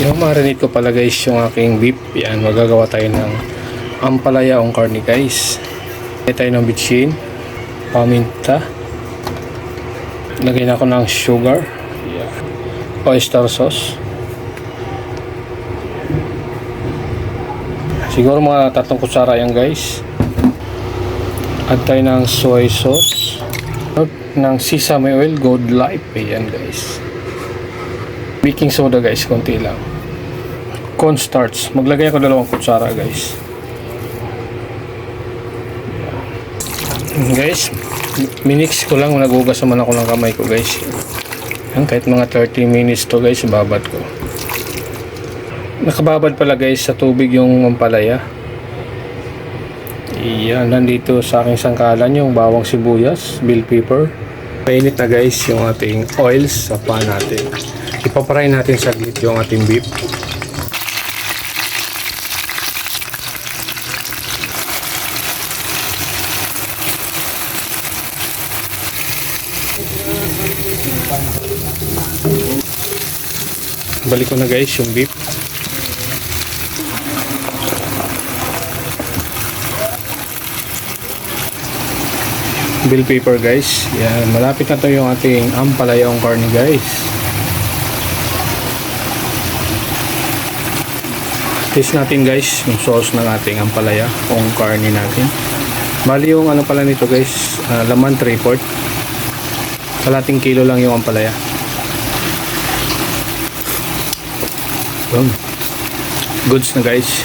Yung marinate ko pala guys yung aking beef. Yan, magagawa tayo ng ampalaya ong karne guys. Lagay tayo ng bitchin, paminta. Lagay na ako ng sugar. Yeah. Oyster sauce. Siguro mga 3 kutsara yan guys. Add tayo ng soy sauce. Ng sesame oil, Good Life. Ayan guys. Baking soda guys, konti lang. Cornstarch, maglagay ako 2 kutsara guys. Guys, minix ko lang, nagugas naman ako ng kamay ko guys. Yan, kahit mga 30 minutes to guys, babad ko. Nakababad pala guys sa tubig yung ampalaya. Iyan, nandito sa aking sangkalan yung bawang sibuyas, bell pepper. Painit na guys yung ating oils sa pan natin. Ipapray natin saglit yung ating beef. Balik ko na guys yung beef. Bell pepper guys. Yan, malapit na to yung ating ampalaya ong karne guys. Taste natin guys yung sauce ng ating ampalaya ong karne natin. Bali yung ano pala nito guys, laman 3/4. Kalating kilo lang yung ampalaya. Yun. Goods na guys.